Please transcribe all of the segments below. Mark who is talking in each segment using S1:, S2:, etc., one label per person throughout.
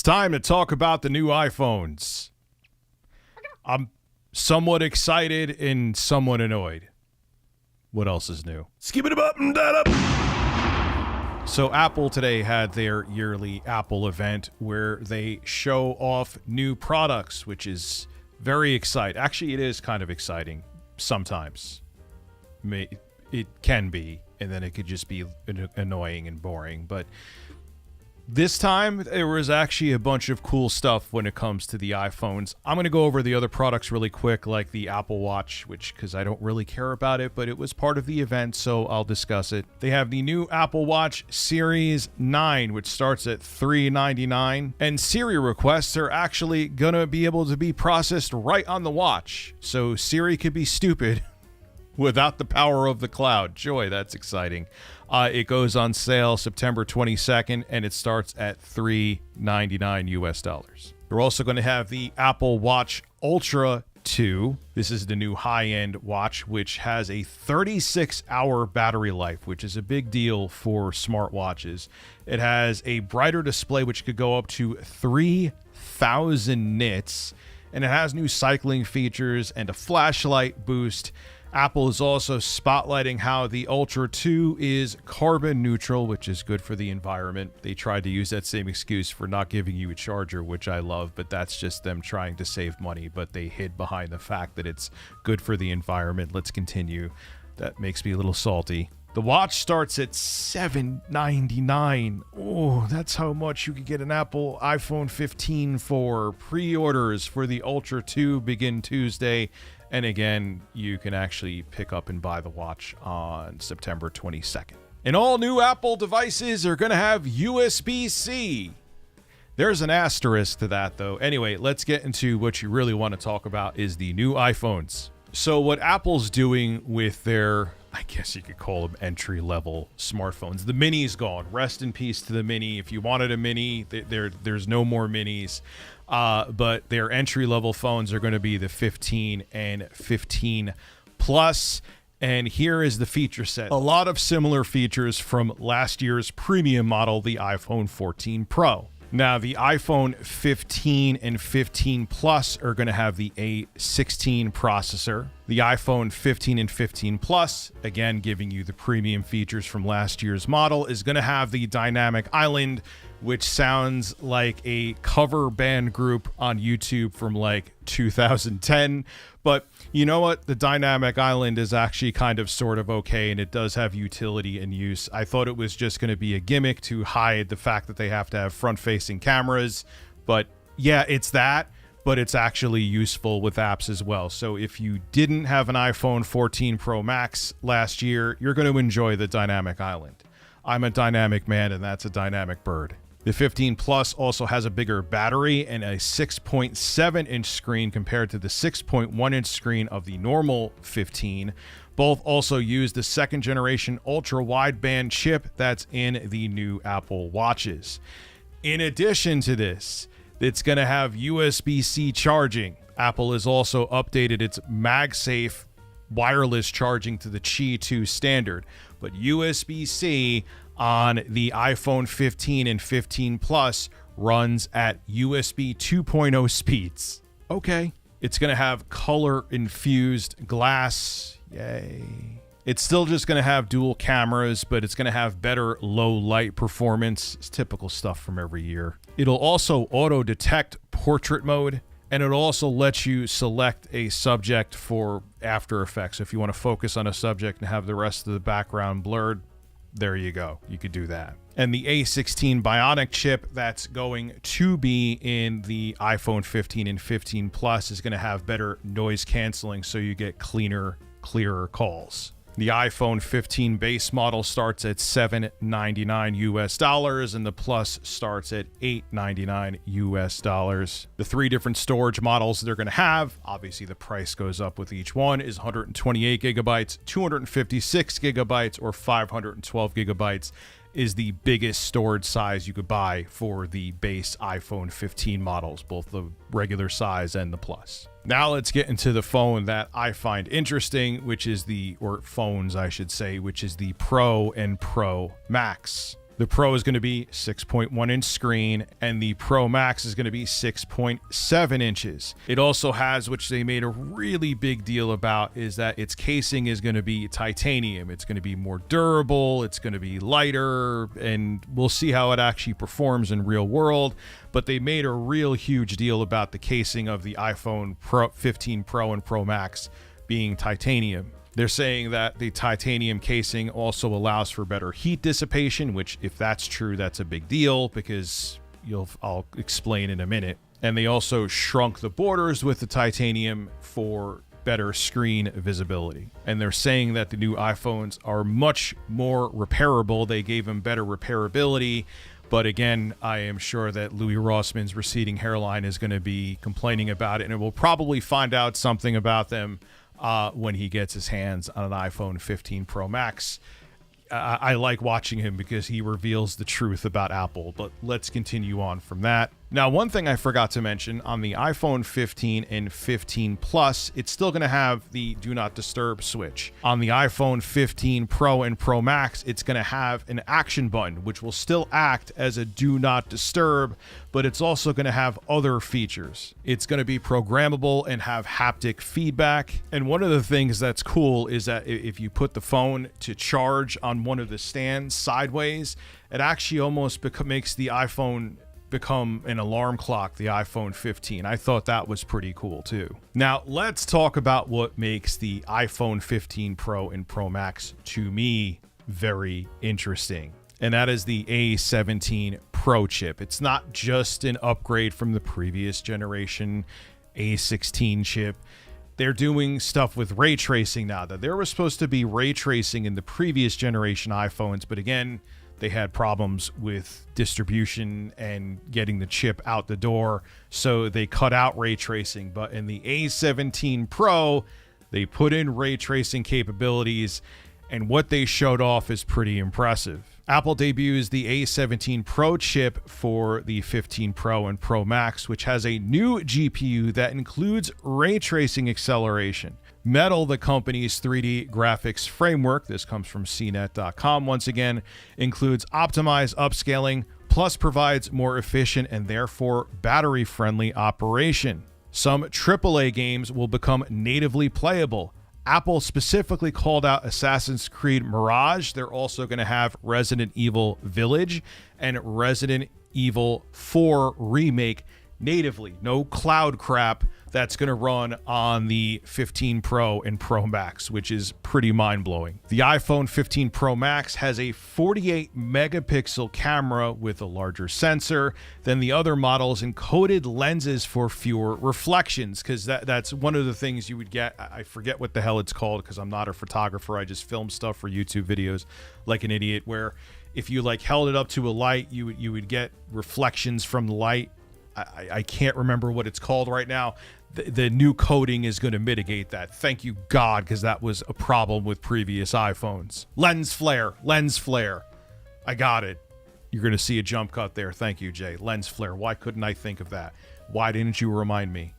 S1: time to talk about the new iPhones. I'm somewhat excited and somewhat annoyed. What else is new?
S2: Skip it up and that up.
S1: So Apple today had their yearly Apple event where they show off new products, which is very exciting. Actually, it is kind of exciting sometimes. It can be, and then it could just be annoying and boring. But this time, there was actually a bunch of cool stuff when it comes to the iPhones. I'm going to go over the other products really quick, like the Apple Watch, because I don't really care about it, but it was part of the event, so I'll discuss it. They have the new Apple Watch Series 9, which starts at $399, and Siri requests are actually going to be able to be processed right on the watch, so Siri could be stupid without the power of the cloud. Joy, that's exciting. It goes on sale September 22nd, and it starts at $399 US. They're also going to have the Apple Watch Ultra 2. This is the new high-end watch, which has a 36-hour battery life, which is a big deal for smartwatches. It has a brighter display, which could go up to 3,000 nits, and it has new cycling features and a flashlight boost. Apple is also spotlighting how the Ultra 2 is carbon neutral, which is good for the environment. They tried to use that same excuse for not giving you a charger, which I love, but that's just them trying to save money, but they hid behind the fact that it's good for the environment. Let's continue. That makes me a little salty. The watch starts at $799. Oh, that's how much you could get an Apple iPhone 15 for. Pre-orders for the Ultra 2 begin Tuesday. And again, you can actually pick up and buy the watch on September 22nd. And all new Apple devices are going to have USB-C. There's an asterisk to that, though. Anyway, let's get into what you really want to talk about is the new iPhones. So what Apple's doing with their, I guess you could call them entry-level smartphones. The Mini's gone. Rest in peace to the Mini. If you wanted a Mini, there's no more Minis. But their entry-level phones are going to be the 15 and 15 Plus. And here is the feature set. A lot of similar features from last year's premium model, the iPhone 14 Pro. Now, the iPhone 15 and 15 Plus are going to have the A16 processor. The iPhone 15 and 15 Plus, again, giving you the premium features from last year's model, is going to have the Dynamic Island, which sounds like a cover band group on YouTube from like 2010. But you know what? The Dynamic Island is actually kind of sort of okay, and it does have utility and use. I thought it was just going to be a gimmick to hide the fact that they have to have front-facing cameras. But yeah, it's that, but it's actually useful with apps as well. So if you didn't have an iPhone 14 Pro Max last year, you're going to enjoy the Dynamic Island. I'm a dynamic man, and that's a dynamic bird. The 15 Plus also has a bigger battery and a 6.7-inch screen compared to the 6.1-inch screen of the normal 15. Both also use the second-generation ultra-wideband chip that's in the new Apple Watches. In addition to this, it's going to have USB-C charging. Apple has also updated its MagSafe wireless charging to the Qi 2 standard, but USB-C on the iPhone 15 and 15 Plus runs at USB 2.0 speeds. Okay. It's going to have color-infused glass. Yay. It's still just going to have dual cameras, but it's going to have better low-light performance. It's typical stuff from every year. It'll also auto-detect portrait mode, and it'll also let you select a subject for After Effects. If you want to focus on a subject and have the rest of the background blurred, there you go. You could do that. And the A16 Bionic chip that's going to be in the iPhone 15 and 15 Plus is going to have better noise canceling, so you get cleaner, clearer calls. The iPhone 15 base model starts at $799 US, and the Plus starts at $899 US. The three different storage models they're going to have, obviously the price goes up with each one, is 128 gigabytes, 256 gigabytes, or 512 gigabytes is the biggest storage size you could buy for the base iPhone 15 models, both the regular size and the Plus. Now let's get into the phone that I find interesting, which is the, or phones I should say, which is the Pro and Pro Max. The Pro is going to be 6.1 inch screen, and the Pro Max is going to be 6.7 inches. It also has, which they made a really big deal about, is that its casing is going to be titanium. It's going to be more durable, it's going to be lighter, and we'll see how it actually performs in real world. But they made a real huge deal about the casing of the iPhone 15 Pro and Pro Max being titanium. They're saying that the titanium casing also allows for better heat dissipation, which, if that's true, that's a big deal, because I'll explain in a minute. And they also shrunk the borders with the titanium for better screen visibility. And they're saying that the new iPhones are much more repairable. They gave them better repairability. But again, I am sure that Louis Rossman's receding hairline is going to be complaining about it, and we'll probably find out something about them when he gets his hands on an iPhone 15 Pro Max. I like watching him because he reveals the truth about Apple, but let's continue on from that. Now, one thing I forgot to mention, on the iPhone 15 and 15 Plus, it's still going to have the Do Not Disturb switch. On the iPhone 15 Pro and Pro Max, it's going to have an action button, which will still act as a Do Not Disturb, but it's also going to have other features. It's going to be programmable and have haptic feedback. And one of the things that's cool is that if you put the phone to charge on one of the stands sideways, it actually almost makes the iPhone become an alarm clock, the iPhone 15. I thought that was pretty cool too. Now, let's talk about what makes the iPhone 15 Pro and Pro Max, to me, very interesting. And that is the A17 Pro chip. It's not just an upgrade from the previous generation A16 chip. They're doing stuff with ray tracing now. That there was supposed to be ray tracing in the previous generation iPhones, but again, they had problems with distribution and getting the chip out the door, so they cut out ray tracing. But in the A17 Pro, they put in ray tracing capabilities, and what they showed off is pretty impressive. Apple debuts the A17 Pro chip for the 15 Pro and Pro Max, which has a new GPU that includes ray tracing acceleration. Metal, the company's 3D graphics framework, this comes from cnet.com once again, includes optimized upscaling, plus provides more efficient and therefore battery-friendly operation. Some AAA games will become natively playable. Apple specifically called out Assassin's Creed Mirage. They're also going to have Resident Evil Village and Resident Evil 4 Remake natively. No cloud crap. That's going to run on the 15 Pro and Pro Max, which is pretty mind-blowing. The iPhone 15 Pro Max has a 48 megapixel camera with a larger sensor than the other models, and coated lenses for fewer reflections, because that's one of the things you would get. I forget what the hell it's called because I'm not a photographer. I just film stuff for YouTube videos like an idiot, where if you like held it up to a light, you would get reflections from the light. I can't remember what it's called right now. The new coating is going to mitigate that. Thank you, God, because that was a problem with previous iPhones. Lens flare. I got it. You're going to see a jump cut there. Thank you, Jay. Lens flare. Why couldn't I think of that? Why didn't you remind me?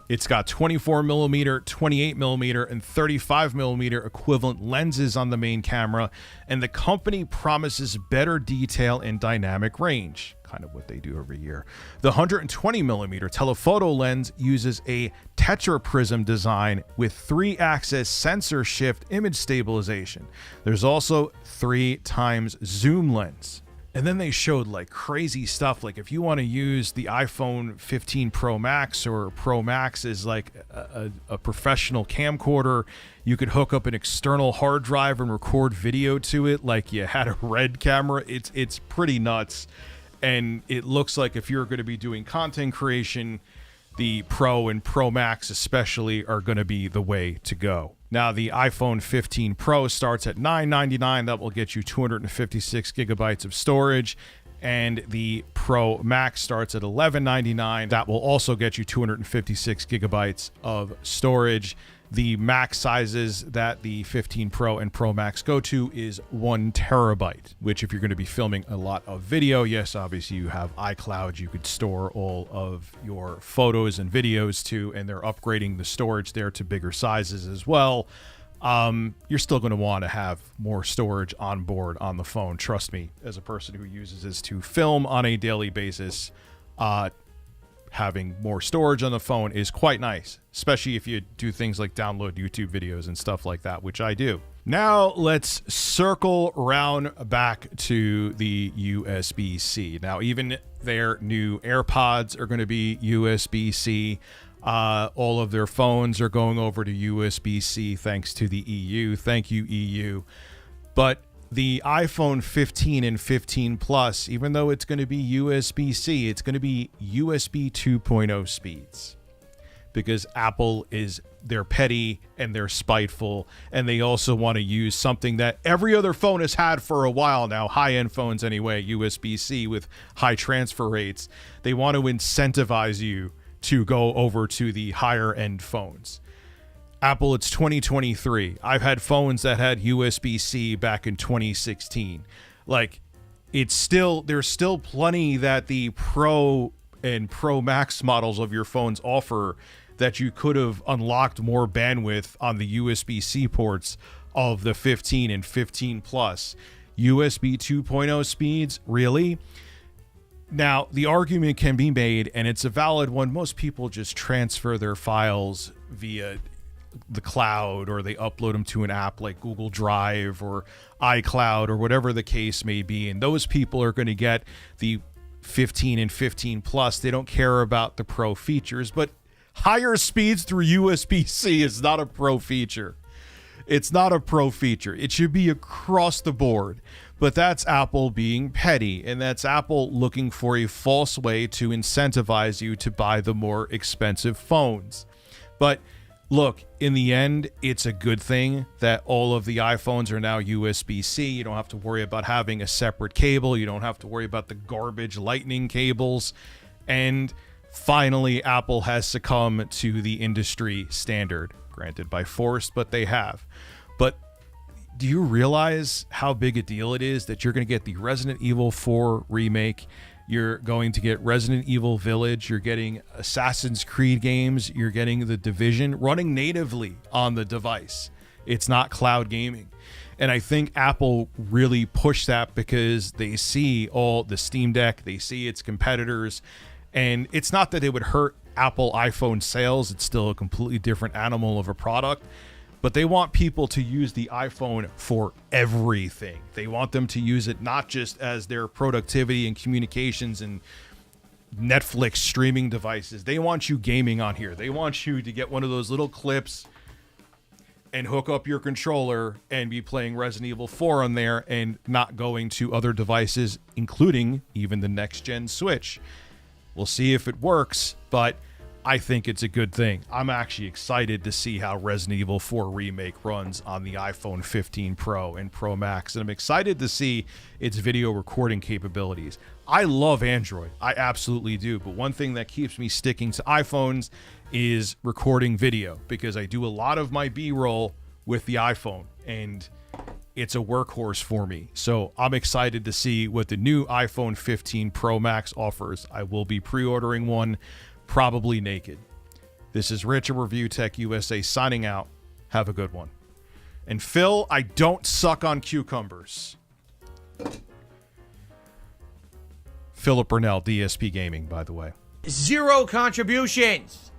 S1: It's got 24 millimeter, 28 millimeter, and 35 millimeter equivalent lenses on the main camera, and the company promises better detail and dynamic range, kind of what they do every year. The 120 millimeter telephoto lens uses a tetraprism design with 3-axis sensor shift image stabilization. There's also 3 times zoom lens. And then they showed like crazy stuff. Like if you want to use the iPhone 15 Pro Max or Pro Max as like a professional camcorder, you could hook up an external hard drive and record video to it like you had a Red camera. It's pretty nuts. And it looks like if you're going to be doing content creation, the Pro and Pro Max especially are going to be the way to go. Now, the iPhone 15 Pro starts at $999. That will get you 256 gigabytes of storage. And the Pro Max starts at $1199. That will also get you 256 gigabytes of storage. The max sizes that the 15 Pro and Pro Max go to is 1 terabyte, which if you're going to be filming a lot of video, yes, obviously you have iCloud, you could store all of your photos and videos to, and they're upgrading the storage there to bigger sizes as well. you're still going to want to have more storage on board on the phone. Trust me, as a person who uses this to film on a daily basis, having more storage on the phone is quite nice, especially if you do things like download YouTube videos and stuff like that, which I do. Now let's circle round back to the USB-C. Now, even their new AirPods are going to be USB-C. All of their phones are going over to USB-C thanks to the EU. Thank you, EU. But the iPhone 15 and 15 Plus, even though it's going to be USB-C, it's going to be USB 2.0 speeds. Because they're petty and they're spiteful, and they also want to use something that every other phone has had for a while now, high-end phones anyway, USB-C with high transfer rates. They want to incentivize you to go over to the higher-end phones. Apple, it's 2023. I've had phones that had USB-C back in 2016. Like, there's still plenty that the Pro and Pro Max models of your phones offer that you could have unlocked more bandwidth on the USB-C ports of the 15 and 15 Plus. USB 2.0 speeds, really? Now, the argument can be made, and it's a valid one. Most people just transfer their files via the cloud, or they upload them to an app like Google Drive or iCloud or whatever the case may be. And those people are going to get the 15 and 15 Plus. They don't care about the Pro features, but higher speeds through USB-C is not a Pro feature. It's not a Pro feature. It should be across the board. But that's Apple being petty, and that's Apple looking for a false way to incentivize you to buy the more expensive phones. But look, in the end, it's a good thing that all of the iPhones are now USB-C. You don't have to worry about having a separate cable. You don't have to worry about the garbage lightning cables. And finally, Apple has succumbed to the industry standard. Granted, by force, but they have. But do you realize how big a deal it is that you're going to get the Resident Evil 4 remake? You're going to get Resident Evil Village. You're getting Assassin's Creed games. You're getting The Division running natively on the device. It's not cloud gaming. And I think Apple really pushed that because they see all the Steam Deck. They see its competitors. And it's not that it would hurt Apple iPhone sales. It's still a completely different animal of a product. But they want people to use the iPhone for everything. They want them to use it not just as their productivity and communications and Netflix streaming devices. They want you gaming on here. They want you to get one of those little clips and hook up your controller and be playing Resident Evil 4 on there and not going to other devices, including even the next-gen Switch. We'll see if it works, but I think it's a good thing. I'm actually excited to see how Resident Evil 4 Remake runs on the iPhone 15 Pro and Pro Max, and I'm excited to see its video recording capabilities. I love Android. I absolutely do, but one thing that keeps me sticking to iPhones is recording video, because I do a lot of my B-roll with the iPhone, and it's a workhorse for me. So I'm excited to see what the new iPhone 15 Pro Max offers. I will be pre-ordering one, probably naked. This is Rich of Review Tech USA signing out. Have a good one. And Phil, I don't suck on cucumbers. Philip Burnell, DSP Gaming, by the way.
S3: Zero contributions.